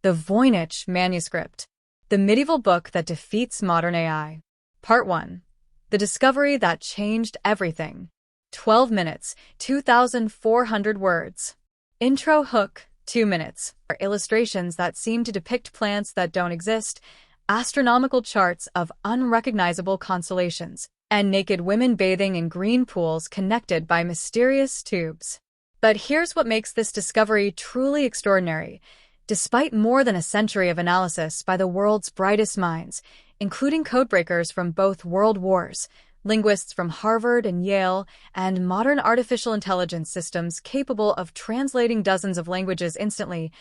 The Voynich Manuscript, the medieval book that defeats modern AI. Part 1. The discovery that changed everything. 12 minutes, 2,400 words. Intro hook, 2 minutes. Illustrations that seem to depict plants that don't exist, astronomical charts of unrecognizable constellations, and naked women bathing in green pools connected by mysterious tubes. But here's what makes this discovery truly extraordinary. Despite more than a century of analysis by the world's brightest minds, including codebreakers from both world wars, linguists from Harvard and Yale, and modern artificial intelligence systems capable of translating dozens of languages instantly,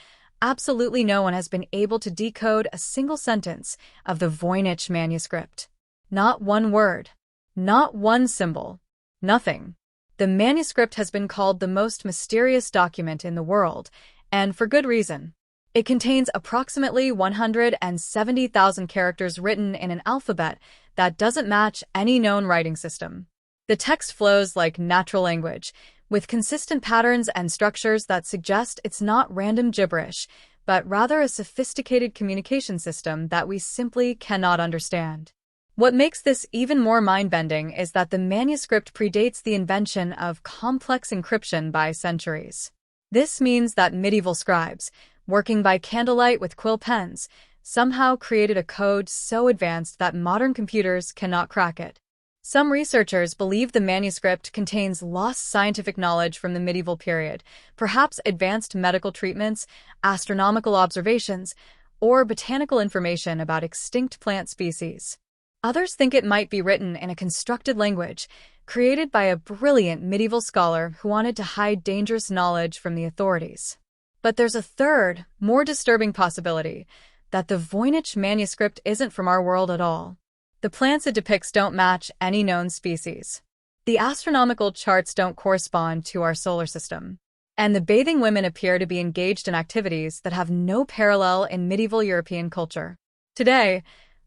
absolutely no one has been able to decode a single sentence of the Voynich Manuscript. Not one word. Not one symbol. Nothing. The manuscript has been called the most mysterious document in the world, and for good reason. It contains approximately 170,000 characters written in an alphabet that doesn't match any known writing system. The text flows like natural language, with consistent patterns and structures that suggest it's not random gibberish, but rather a sophisticated communication system that we simply cannot understand. What makes this even more mind-bending is that the manuscript predates the invention of complex encryption by centuries. This means that medieval scribes, working by candlelight with quill pens, somehow created a code so advanced that modern computers cannot crack it. Some researchers believe the manuscript contains lost scientific knowledge from the medieval period, perhaps advanced medical treatments, astronomical observations, or botanical information about extinct plant species. Others think it might be written in a constructed language, created by a brilliant medieval scholar who wanted to hide dangerous knowledge from the authorities. But there's a third, more disturbing possibility, that the Voynich Manuscript isn't from our world at all. The plants it depicts don't match any known species. The astronomical charts don't correspond to our solar system. And the bathing women appear to be engaged in activities that have no parallel in medieval European culture. Today,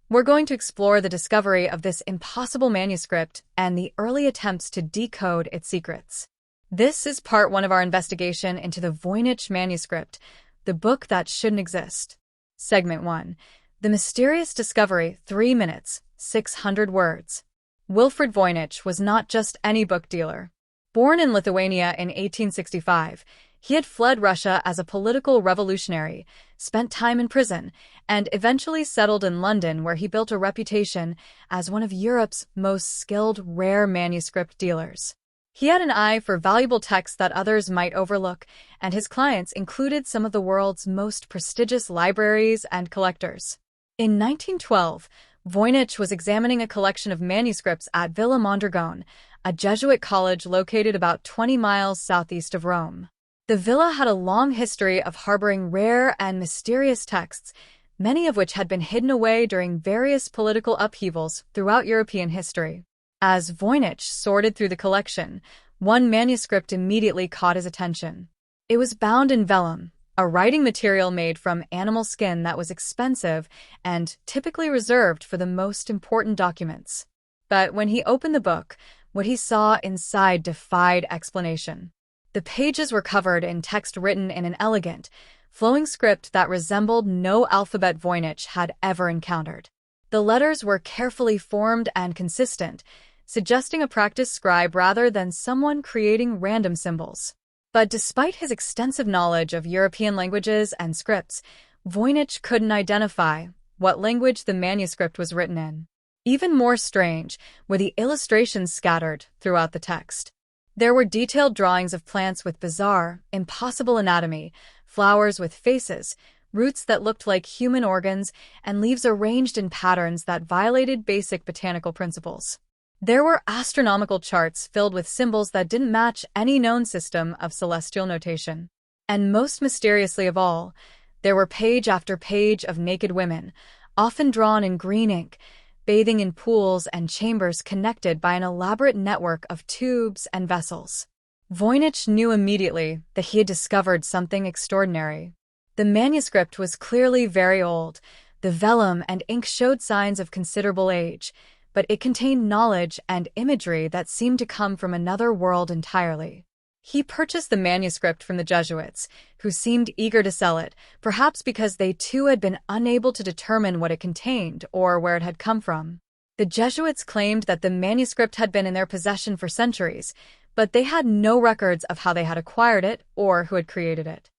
we're going to explore the discovery of this impossible manuscript and the early attempts to decode its secrets. This is part 1 of our investigation into the Voynich Manuscript, the book that shouldn't exist. Segment 1. The mysterious discovery, 3 minutes, 600 words. Wilfrid Voynich was not just any book dealer. Born in Lithuania in 1865, he had fled Russia as a political revolutionary, spent time in prison, and eventually settled in London, where he built a reputation as one of Europe's most skilled rare manuscript dealers. He had an eye for valuable texts that others might overlook, and his clients included some of the world's most prestigious libraries and collectors. In 1912, Voynich was examining a collection of manuscripts at Villa Mondragone, a Jesuit college located about 20 miles southeast of Rome. The villa had a long history of harboring rare and mysterious texts, many of which had been hidden away during various political upheavals throughout European history. As Voynich sorted through the collection, one manuscript immediately caught his attention. It was bound in vellum, a writing material made from animal skin that was expensive and typically reserved for the most important documents. But when he opened the book, what he saw inside defied explanation. The pages were covered in text written in an elegant, flowing script that resembled no alphabet Voynich had ever encountered. The letters were carefully formed and consistent, suggesting a practiced scribe rather than someone creating random symbols. But despite his extensive knowledge of European languages and scripts, Voynich couldn't identify what language the manuscript was written in. Even more strange were the illustrations scattered throughout the text. There were detailed drawings of plants with bizarre, impossible anatomy, flowers with faces, roots that looked like human organs, and leaves arranged in patterns that violated basic botanical principles. There were astronomical charts filled with symbols that didn't match any known system of celestial notation. And most mysteriously of all, there were page after page of naked women, often drawn in green ink, bathing in pools and chambers connected by an elaborate network of tubes and vessels. Voynich knew immediately that he had discovered something extraordinary. The manuscript was clearly very old. The vellum and ink showed signs of considerable age, but it contained knowledge and imagery that seemed to come from another world entirely. He purchased the manuscript from the Jesuits, who seemed eager to sell it, perhaps because they too had been unable to determine what it contained or where it had come from. The Jesuits claimed that the manuscript had been in their possession for centuries, but they had no records of how they had acquired it or who had created it.